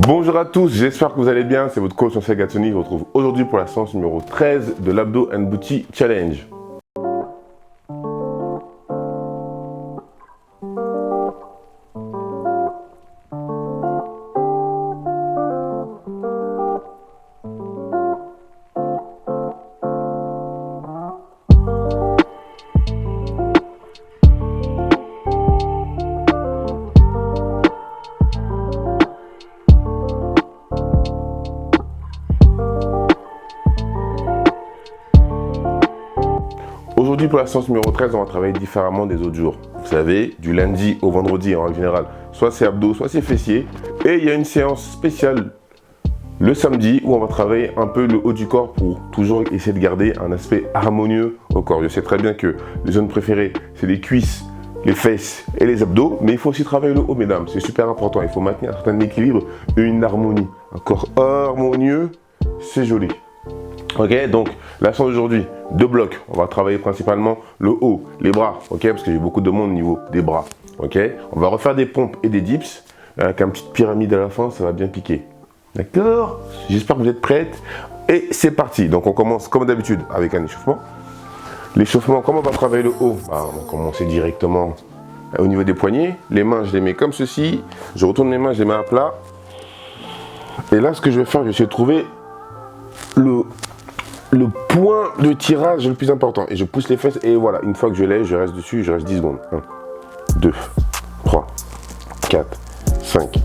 Bonjour à tous, j'espère que vous allez bien, c'est votre coach Ansel Gazzoni. Je vous retrouve aujourd'hui pour la séance numéro 13 de l'Abdo and Booty Challenge. Aujourd'hui pour la séance numéro 13, on va travailler différemment des autres jours. Vous savez, du lundi au vendredi en règle générale, soit c'est abdos, soit c'est fessiers. Et il y a une séance spéciale le samedi où on va travailler un peu le haut du corps pour toujours essayer de garder un aspect harmonieux au corps. Je sais très bien que les zones préférées, c'est les cuisses, les fesses et les abdos, mais il faut aussi travailler le haut, mesdames. C'est super important, il faut maintenir un certain équilibre et une harmonie. Un corps harmonieux, c'est joli. Ok, donc la séance d'aujourd'hui, 2 blocs. On va travailler principalement le haut, les bras, ok, parce que j'ai beaucoup de monde au niveau des bras. Ok, on va refaire des pompes et des dips avec une petite pyramide à la fin, ça va bien piquer. D'accord? J'espère que vous êtes prêtes. Et c'est parti. Donc on commence comme d'habitude avec un échauffement. L'échauffement, comment on va travailler le haut? On va commencer directement au niveau des poignets. Les mains, je les mets comme ceci. Je retourne les mains, je les mets à plat. Et là, ce que je vais faire, je vais essayer de trouver le point de tirage le plus important. Et je pousse les fesses et voilà, une fois que je l'ai, je reste dessus, je reste 10 secondes. 1, 2, 3, 4, 5,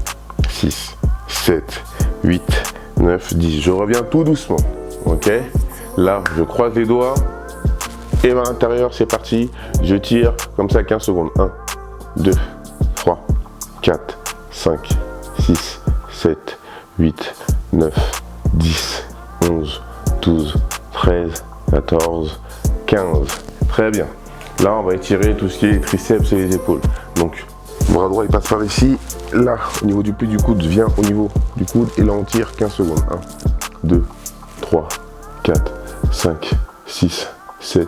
6, 7, 8, 9, 10. Je reviens tout doucement. Ok. Là, je croise les doigts. Et à l'intérieur, c'est parti. Je tire comme ça 15 secondes. 1, 2, 3, 4, 5, 6, 7, 8, 9, 10, 11, 12, 13, 14, 15. Très bien. Là, on va étirer tout ce qui est triceps et les épaules. Donc, bras droit, il passe par ici. Là, au niveau du pli du coude, vient au niveau du coude. Et là, on tire 15 secondes. 1, 2, 3, 4, 5, 6, 7,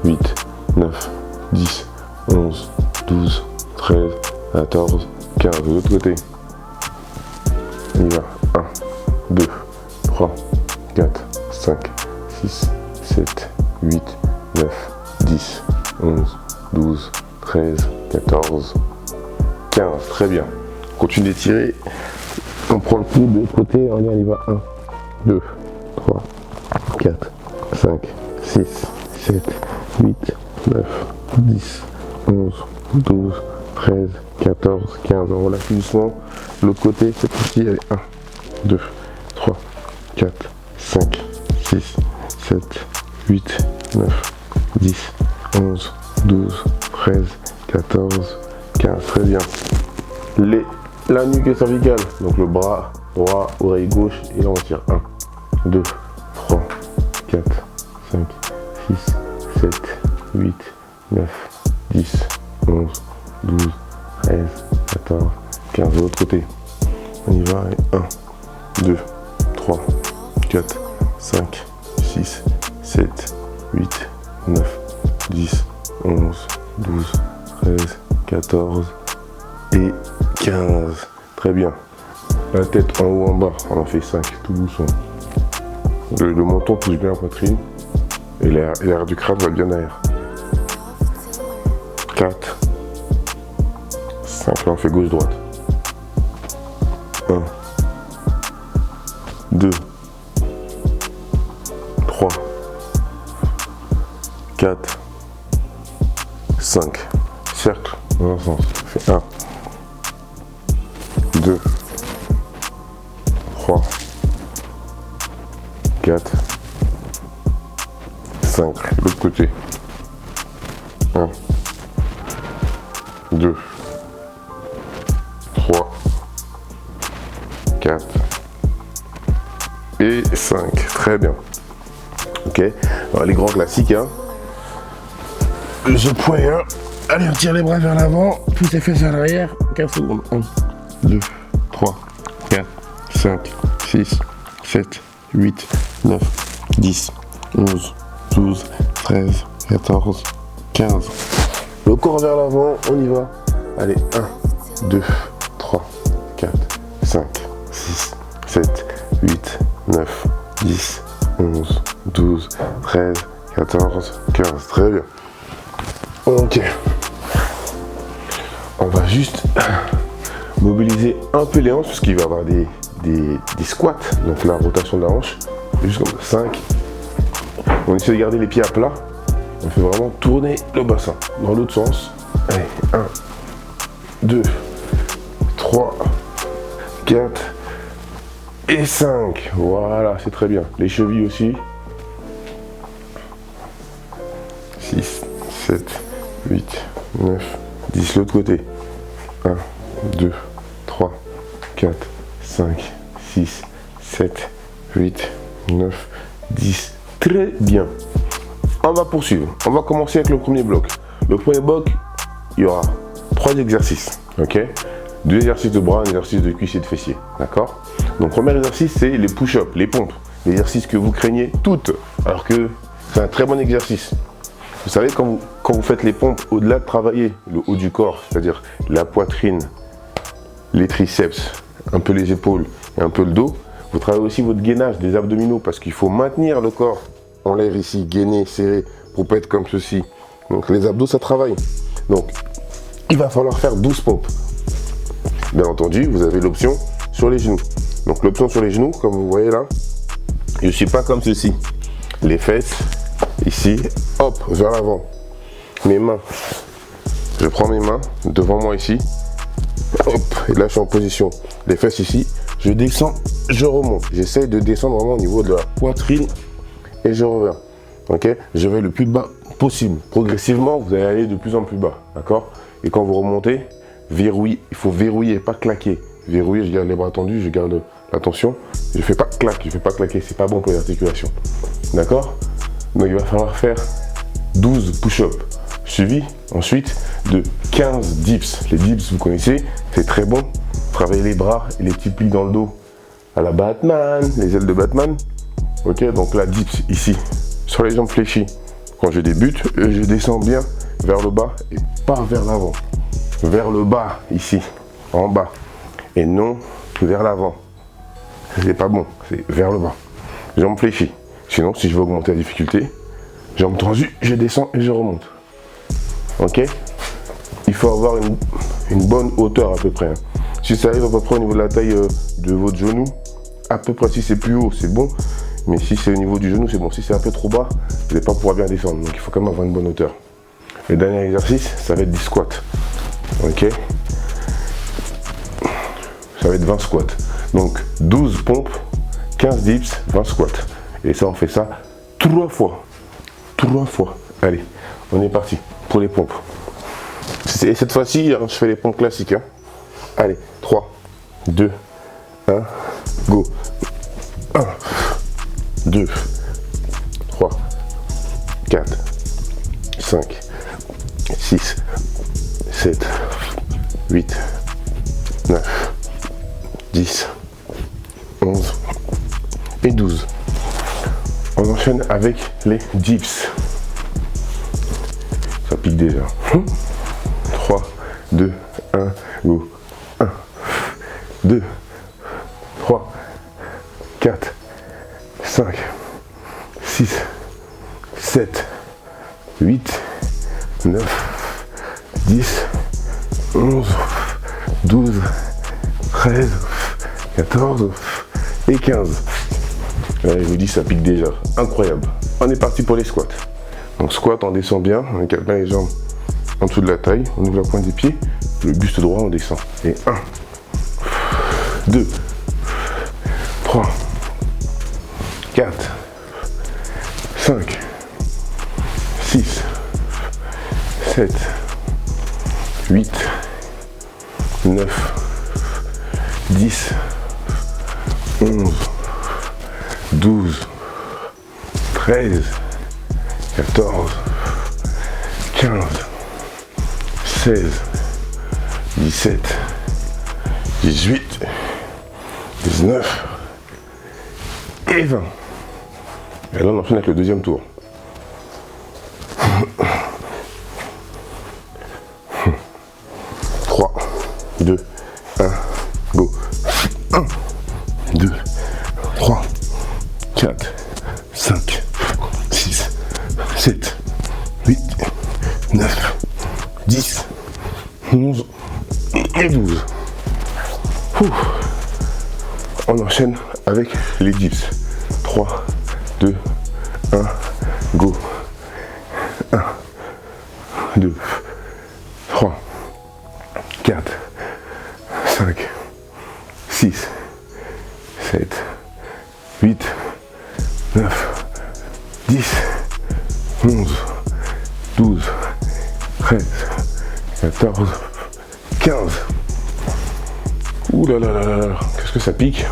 8, 9, 10, 11, 12, 13, 14, 15. De l'autre côté. On y va. 1, 2, 3, 4, 5, 6, 7, 8, 9, 10, 11, 12, 13, 14, 15. Très bien. Continue d'étirer. On prend le coup de l'autre côté. On y va. 1, 2, 3, 4, 5, 6, 7, 8, 9, 10, 11, 12, 13, 14, 15. On relâche doucement. L'autre côté, cette fois-ci, allez. 1, 2, 3, 4, 5, 6, 7, 8, 9, 10, 11, 12, 13, 14, 15. Très bien. La nuque est cervicale. Donc le bras droit, oreille gauche. Et là on tire. 1, 2, 3, 4, 5, 6, 7, 8, 9, 10, 11, 12, 13, 14, 15. De l'autre côté. On y va. 1, 2, 3, 4, 5, 6, 7, 8, 9, 10, 11, 12, 13, 14 et 15. Très bien. La tête en haut, en bas, on en fait 5, tout doucement. Le menton touche bien la poitrine et l'air du crâne va bien derrière. 4, 5, là on fait gauche-droite. 1, 2, 3, 4, 5. Cercle dans un sens. On fait 1, 2, 3, 4, 5. L'autre côté. 1, 2, 3, 4 et 5. Très bien. Ok. Alors, les grands classiques. Hein. Je pointe. Hein. Allez, on tire les bras vers l'avant. Pousse les fesses à l'arrière. 15 secondes. 1, 2, 3, 4, 5, 6, 7, 8, 9, 10, 11, 12, 13, 14, 15. Le corps vers l'avant, on y va. Allez, 1, 2, 3, 4, 5, 6, 7, 8, 9, 10, 11, 12, 13, 14, 15. Très bien. Ok. On va juste mobiliser un peu les hanches parce qu'il va y avoir des squats. Donc la rotation de la hanche. Juste comme 5. On essaie de garder les pieds à plat. On fait vraiment tourner le bassin dans l'autre sens. Allez, 1, 2, 3, 4 et 5. Voilà, c'est très bien. Les chevilles aussi. 6, 7, 8, 9, 10. L'autre côté. 1, 2, 3, 4, 5, 6, 7, 8, 9, 10. Très bien. On va poursuivre. On va commencer avec le premier bloc. Le premier bloc, il y aura 3 exercices. Ok, 2 exercices de bras, un exercice de cuisse et de fessier. D'accord. Donc, premier exercice, c'est les push-ups, les pompes. L'exercice que vous craignez toutes, alors que c'est un très bon exercice. Vous savez, quand vous faites les pompes, au-delà de travailler le haut du corps, c'est-à-dire la poitrine, les triceps, un peu les épaules et un peu le dos, vous travaillez aussi votre gainage des abdominaux parce qu'il faut maintenir le corps en l'air ici, gainé, serré, pour pas être comme ceci. Donc les abdos, ça travaille. Donc, il va falloir faire 12 pompes. Bien entendu, vous avez l'option sur les genoux. Donc l'option sur les genoux, comme vous voyez là, je ne suis pas comme ceci. Les fesses, ici, hop, vers l'avant. Mes mains, je prends mes mains devant moi ici, hop, et là je suis en position. Les fesses ici, je descends, je remonte. J'essaye de descendre vraiment au niveau de la poitrine et je reviens. Ok, je vais le plus bas possible. Progressivement, vous allez aller de plus en plus bas. D'accord. Et quand vous remontez, verrouillez. Il faut verrouiller, pas claquer. Verrouiller, je garde les bras tendus, je garde la tension. Je fais pas clac, je fais pas claquer. C'est pas bon pour les articulations. D'accord. Donc il va falloir faire 12 push-ups. Suivi ensuite de 15 dips. Les dips, vous connaissez, c'est très bon. Travailler les bras et les petits plis dans le dos à la Batman, les ailes de Batman. Ok, donc la dips ici, sur les jambes fléchies. Quand je débute, je descends bien vers le bas et pas vers l'avant. Vers le bas, ici, en bas. Et non vers l'avant. C'est pas bon, c'est vers le bas. Jambes fléchies. Sinon, si je veux augmenter la difficulté, jambes tendues, je descends et je remonte. Ok. Il faut avoir une bonne hauteur à peu près. Si ça arrive à peu près au niveau de la taille de votre genou, à peu près si c'est plus haut, c'est bon. Mais si c'est au niveau du genou, c'est bon. Si c'est un peu trop bas, vous n'allez pas pouvoir bien descendre. Donc il faut quand même avoir une bonne hauteur. Le dernier exercice, ça va être du squat. Ok. Ça va être 20 squats. Donc 12 pompes, 15 dips, 20 squats. Et ça, on fait ça 3 fois. 3 fois. Allez, on est parti pour les pompes. Et cette fois-ci, je fais les pompes classiques. Hein. Allez, 3, 2, 1, go. 1, 2, 3, 4, 5, 6, 7, 8, 9, 10, 11 et 12. On enchaîne avec les dips. Ça pique déjà. 3, 2, 1, go. 1, 2, 3, 4, 5, 6, 7, 8, 9, 10, 11, 12, 13, 14 et 15. Là, je vous dis, ça pique déjà. Incroyable. On est parti pour les squats. Donc squat, on descend bien, on écarte bien les jambes en dessous de la taille, on ouvre la pointe des pieds, le buste droit, on descend. Et 1, 2, 3, 4, 5, 6, 7, 8, 9, 10, 11, 12, 13, 14, 15, 16, 17, 18, 19 et 20. Et là, on enchaîne avec le deuxième tour. 3, 2, 1, go. 1, 2, 3, 4, 5, 6, 7, 8, 9, 10, 11 et 12. On enchaîne avec les dips. 3, 2, 1, go. 1, 2, 3, 4, 5, 6, 7, 8, 9, 10, 11, 12, 13, 14, 15. Ouh là là là là là, qu'est-ce que ça pique.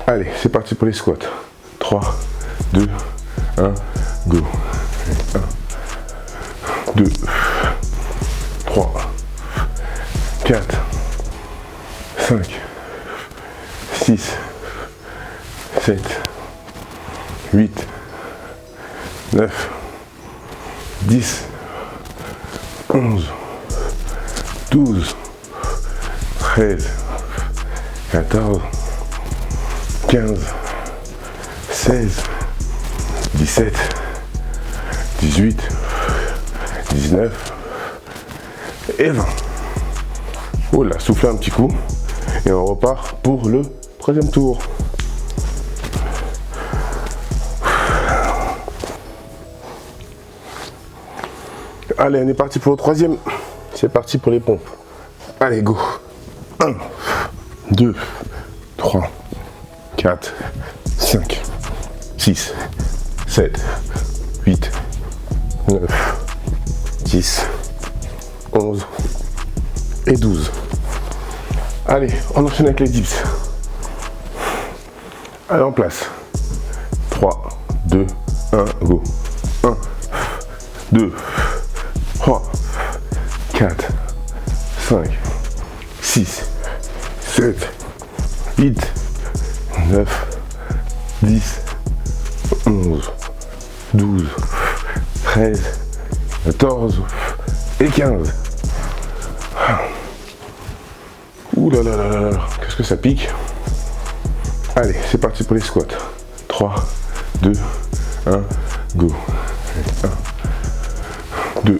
Allez, c'est parti pour les squats. 3, 2, 1, go. 1, 2, 3, 4, 5, 6, 7, 8, 9, 10, 11, 12, 13, 14, 15, 16, 17, 18, 19 et 20. Oh là, soufflez un petit coup et on repart pour le troisième tour. Allez, on est parti pour le troisième. C'est parti pour les pompes. Allez, go. 1, 2, 3, 4, 5, 6, 7, 8, 9, 10, 11 et 12. Allez, on enchaîne avec les dips. Allez, en place. 3, 2, 1, go. 1, 2, 3, 4, 5, 6, 7, 8, 9, 10, 11, 12, 13, 14 et 15. Ouh là là là là là, qu'est-ce que ça pique. Allez, c'est parti pour les squats. 3, 2, 1, go. 1, 2,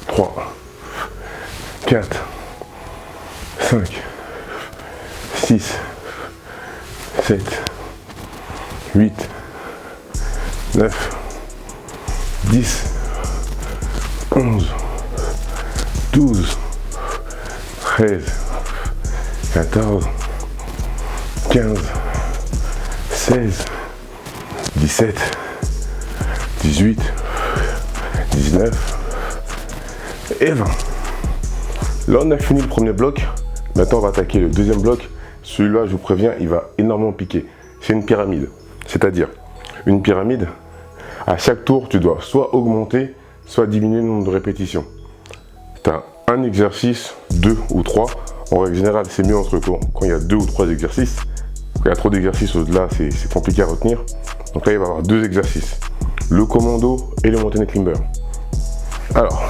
3, 4, 5, 6, 7, 8, 9, 10, 11, 12, 13, 14, 15, 16, 17, 18, 19 et 20. Là, on a fini le premier bloc. Maintenant, on va attaquer le deuxième bloc. Celui-là, je vous préviens, il va énormément piquer. C'est une pyramide. C'est-à-dire, une pyramide, à chaque tour, tu dois soit augmenter, soit diminuer le nombre de répétitions. Tu as un exercice, 2 ou 3. En règle générale, c'est mieux entre quand il y a 2 ou 3 exercices. Quand il y a trop d'exercices au-delà, c'est compliqué à retenir. Donc là, il va y avoir 2 exercices. Le commando et le mountain climber. Alors,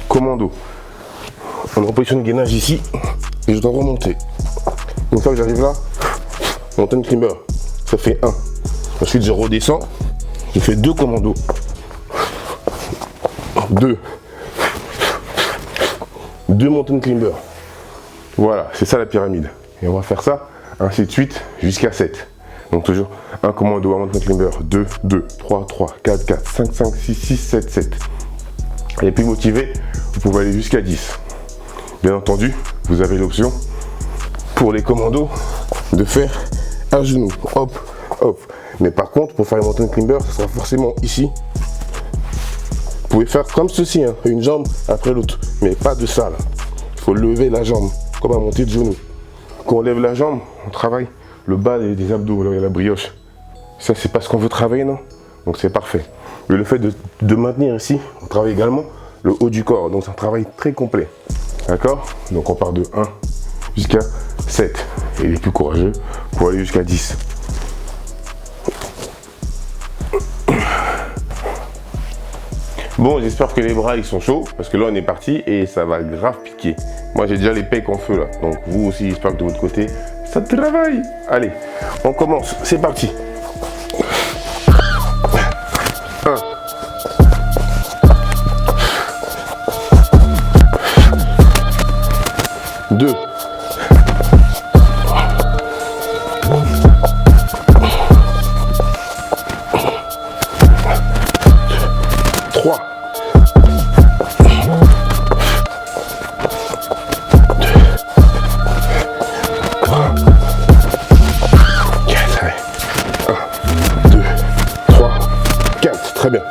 commando. On est en position de gainage ici et je dois remonter. Une fois que j'arrive là, mountain climber, ça fait 1. Ensuite, je redescends, je fais 2 commandos. 2 mountain climber. Voilà, c'est ça la pyramide. Et on va faire ça ainsi de suite jusqu'à 7. Donc toujours un commando, un mountain climber, 2, 2, 3, 3, 4, 4, 5, 5, 6, 6, 7, 7. Et plus motivé, vous pouvez aller jusqu'à 10. Bien entendu, vous avez l'option pour les commandos de faire un genou, hop, hop. Mais par contre, pour faire les mountain climber, ce sera forcément ici. Vous pouvez faire comme ceci, hein, une jambe après l'autre, mais pas de ça là. Il faut lever la jambe, comme à monter de genou. Quand on lève la jambe, on travaille le bas des abdos, là où il y a la brioche. Ça, c'est pas ce qu'on veut travailler, non? Donc c'est parfait. Mais le fait de maintenir ici, on travaille également le haut du corps. Donc c'est un travail très complet. D'accord? Donc on part de 1 jusqu'à 7. Et les plus courageux pour aller jusqu'à 10. Bon, j'espère que les bras ils sont chauds parce que là on est parti et ça va grave piquer. Moi j'ai déjà les pecs en feu là. Donc vous aussi, j'espère que de votre côté ça travaille. Allez, on commence, c'est parti. 1. 2. 3. 2, 3, 4, très bien.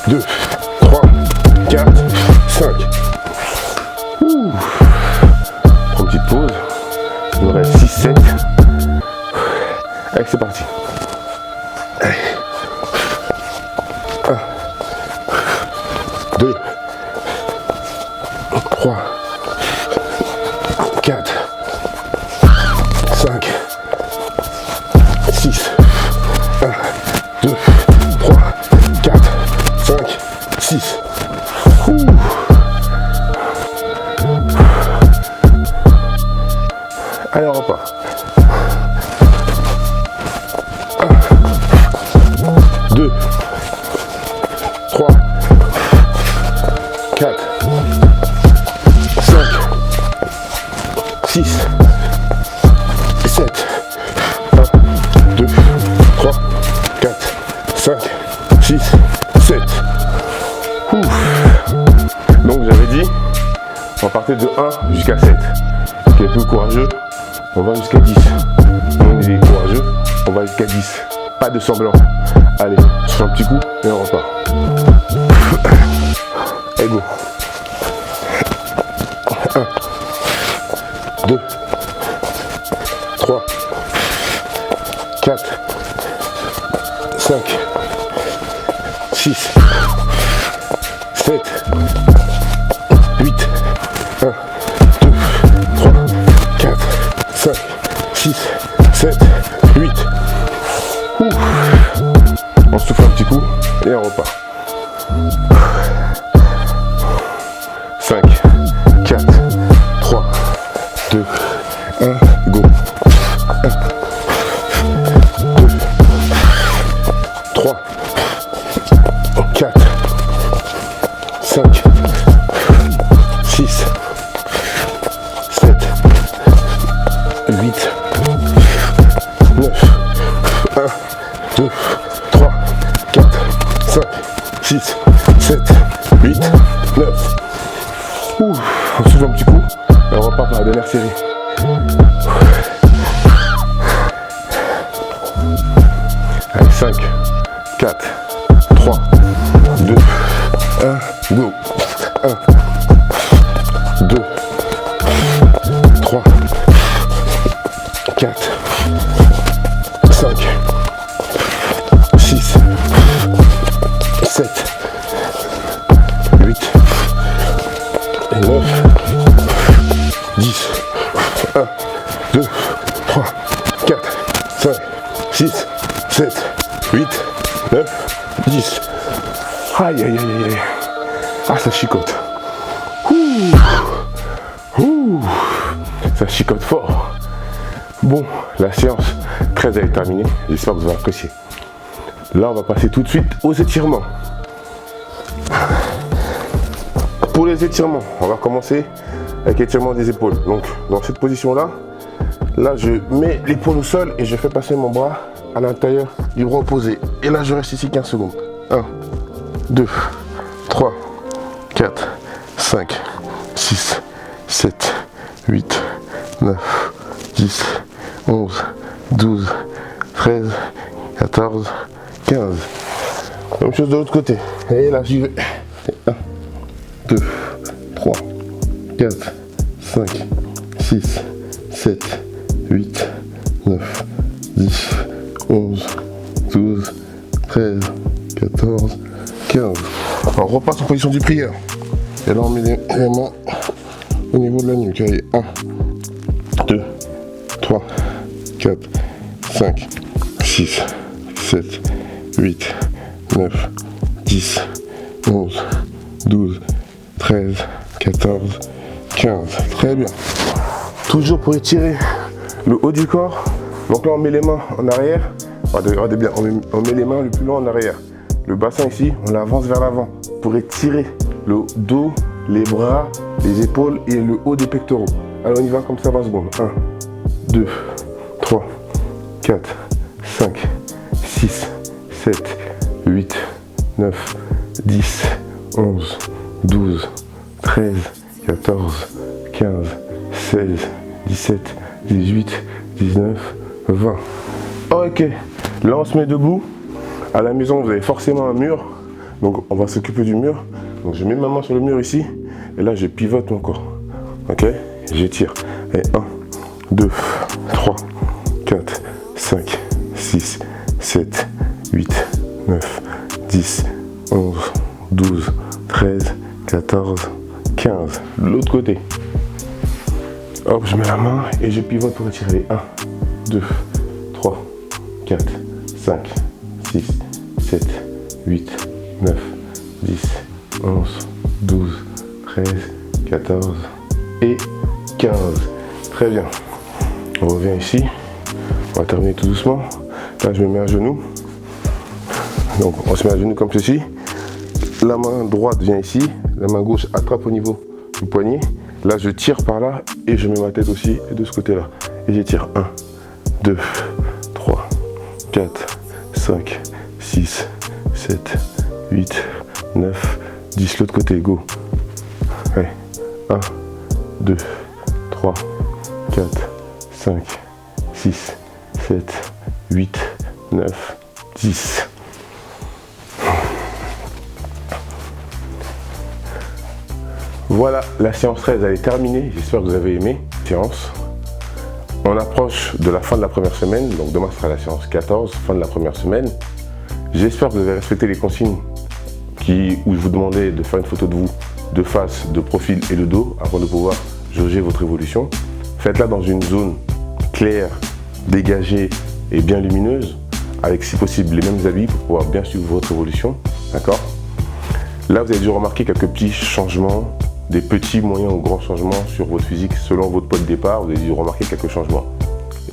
2, 3, 4, 5. Prends une petite pause. Il me reste 6, 7. Allez, c'est parti. Allez. 1, 2, 3, 4, 5, 6. 1, 2, 3, 4, 5, 6. Allez, on repart. 1, 2, 3, 4, 5, 6, 7. 1, 2, 3, 4, 5, 6, 7. Donc j'avais dit, on partait de 1 jusqu'à 7. Qui est plus courageux, on va jusqu'à 10. On est courageux, on va jusqu'à 10. Pas de semblant. Allez, on se fait un petit coup et on repart. Et go. 1, 2, 3, 4, 5, 6, 7, 8, 1, 2, 3, 4, 5, 6, 7, 8. On souffle un petit coup et on repart. 5, 4, 3, 2, 1, go. 1, 2, 3, 4, 5, 6, 7, 8, 9, 1, 2, 3, 4, 5, 6, 7, 8, 9. On souffle un petit coup et on repart par la dernière série. Allez, 5, 4, 3, 2, 1, go. 1, 2, 3, 4, 5, 6, 7, 8, et 9, 10, 1, 2, 3, 4, 5, 6, 7, 8, 9, 10. Aïe aïe aïe aïe. Ah, ça chicote. Ça chicote fort. Bon, la séance 13 est terminée. J'espère que vous avez apprécié. Là, on va passer tout de suite aux étirements. Pour les étirements, on va commencer avec l'étirement des épaules. Donc, dans cette position-là, là, je mets l'épaule au sol et je fais passer mon bras à l'intérieur du bras opposé. Et là, je reste ici 15 secondes. 1, 2, 3, 4, 5, 6, 7, 8, 9, 10, 11, 12, 13, 14, 15. Même chose de l'autre côté. Et là, j'y vais. 1, 2, 3, 4, 5, 6, 7, 8, 9, 10, 11, 12, 13, 14, 15. On repasse en position du prière. Et là, on met les mains au niveau de la nuque. Allez, 1, 2, 3, 4, 5, 6, 6, 7, 8, 9, 10, 11, 12, 13, 14, 15. Très bien. Toujours pour étirer le haut du corps. Donc là, on met les mains en arrière. Regardez bien, on met les mains le plus loin en arrière. Le bassin ici, on l'avance vers l'avant pour étirer le dos, les bras, les épaules et le haut des pectoraux. Alors on y va comme ça 20 secondes. 1, 2, 3, 4, 5, 6, 7, 8, 9, 10, 11, 12, 13, 14, 15, 16, 17, 18, 19, 20. Ok, là on se met debout. À la maison, vous avez forcément un mur. Donc on va s'occuper du mur. Donc je mets ma main sur le mur ici. Et là, je pivote mon corps. Ok, j'étire. Et 1, 2, 3, 4, 5, 6, 7, 8, 9, 10, 11, 12, 13, 14, 15. De l'autre côté. Hop, je mets la main et je pivote pour étirer. 1, 2, 3, 4, 5, 6, 7, 8, 9, 10, 11, 12, 13, 14 et 15. Très bien. On revient ici. On va terminer tout doucement. Là, je me mets à genoux. Donc, on se met à genoux comme ceci. La main droite vient ici. La main gauche attrape au niveau du poignet. Là, je tire par là et je mets ma tête aussi de ce côté-là. Et j'étire. 1, 2, 3, 4, 5, 6, 7, 8, 9, 10. L'autre côté, go. Allez. 1, 2, 3, 4, 5, 6, 7, 8, 9, 10. Voilà, la séance 13 elle est terminée. J'espère que vous avez aimé la séance. On approche de la fin de la première semaine. Donc demain sera la séance 14, fin de la première semaine. J'espère que vous avez respecté les consignes où je vous demandais de faire une photo de vous de face, de profil et de dos avant de pouvoir jauger votre évolution. Faites-la dans une zone claire, dégagée et bien lumineuse, avec si possible les mêmes habits pour pouvoir bien suivre votre évolution. D'accord? Là, vous avez dû remarquer quelques petits changements, des petits, moyens ou grands changements sur votre physique selon votre poids de départ. Vous avez dû remarquer quelques changements.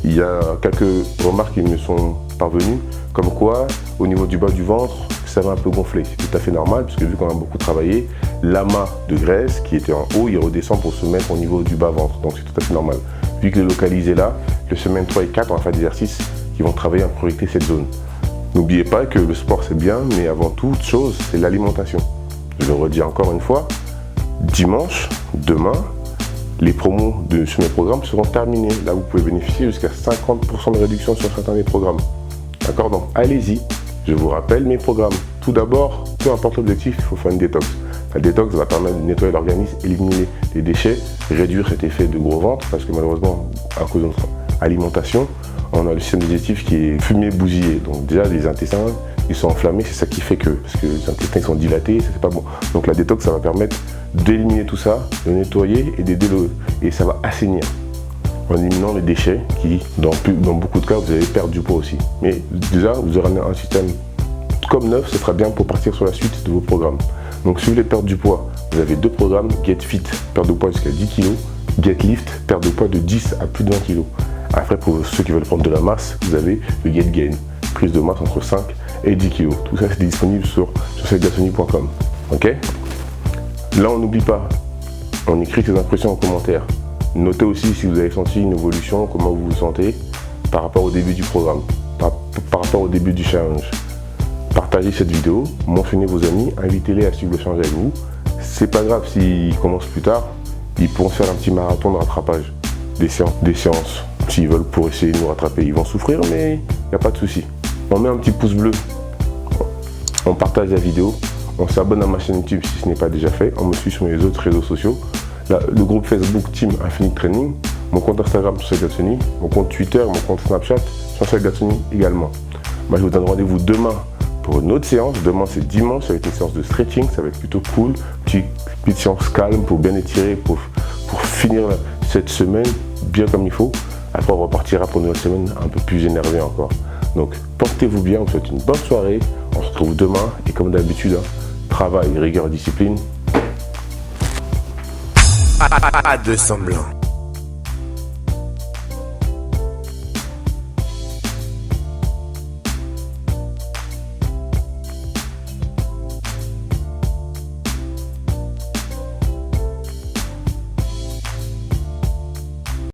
Il y a quelques remarques qui me sont parvenues, comme quoi au niveau du bas du ventre, ça va un peu gonfler. C'est tout à fait normal, puisque vu qu'on a beaucoup travaillé, l'amas de graisse qui était en haut, il redescend pour se mettre au niveau du bas ventre. Donc c'est tout à fait normal. Vu qu'il est localisé là, le semaine 3 et 4, on va faire des exercices qui vont travailler en priorité cette zone. N'oubliez pas que le sport c'est bien, mais avant toute chose, c'est l'alimentation. Je le redis encore une fois, dimanche, demain, les promos sur mes programmes seront terminés. Là, vous pouvez bénéficier jusqu'à 50% de réduction sur certains des programmes. D'accord? Donc, allez-y. Je vous rappelle mes programmes. Tout d'abord, peu importe l'objectif, il faut faire une détox. La détox va permettre de nettoyer l'organisme, éliminer les déchets, réduire cet effet de gros ventre, parce que malheureusement, à cause de notre alimentation, on a le système digestif qui est fumé, bousillé. Donc déjà, les intestins, ils sont enflammés, c'est ça qui fait que, parce que les intestins sont dilatés, c'est pas bon. Donc la détox, ça va permettre d'éliminer tout ça, de nettoyer et d'aider et ça va assainir en éliminant les déchets qui, dans beaucoup de cas, vous allez perdre du poids aussi. Mais déjà, vous aurez un système comme neuf, ce sera bien pour partir sur la suite de vos programmes. Donc si vous voulez perdre du poids, vous avez deux programmes, Get Fit, perte de poids jusqu'à 10 kg, Get Lift, perte de poids de 10 à plus de 20 kg. Après, pour ceux qui veulent prendre de la masse, vous avez le Get Gain, prise de masse entre 5 et 10 kg. Tout ça, c'est disponible sur CheikGatsoni.com. Ok? Là, on n'oublie pas, on écrit ses impressions en commentaire. Notez aussi si vous avez senti une évolution, comment vous vous sentez par rapport au début du programme, par rapport au début du challenge. Partagez cette vidéo, mentionnez vos amis, invitez-les à suivre le challenge avec vous. C'est pas grave s'ils commencent plus tard, ils pourront faire un petit marathon de rattrapage, des séances. S'ils veulent pour essayer de nous rattraper, ils vont souffrir, mais il n'y a pas de souci. On met un petit pouce bleu, on partage la vidéo, on s'abonne à ma chaîne YouTube si ce n'est pas déjà fait, on me suit sur mes autres réseaux sociaux. Le groupe Facebook Team Infinite Training, mon compte Instagram Cheikh Gatsoni, mon compte Twitter, mon compte Snapchat, Cheikh Gatsoni également. Moi, je vous donne rendez-vous demain pour une autre séance. Demain c'est dimanche avec une séance de stretching, ça va être plutôt cool. Petite séance calme pour bien étirer, pour finir cette semaine bien comme il faut. Après on repartira pour une autre semaine un peu plus énervé encore. Donc portez-vous bien, on vous souhaite une bonne soirée. On se retrouve demain et comme d'habitude, travail, rigueur, discipline. Pas de semblant.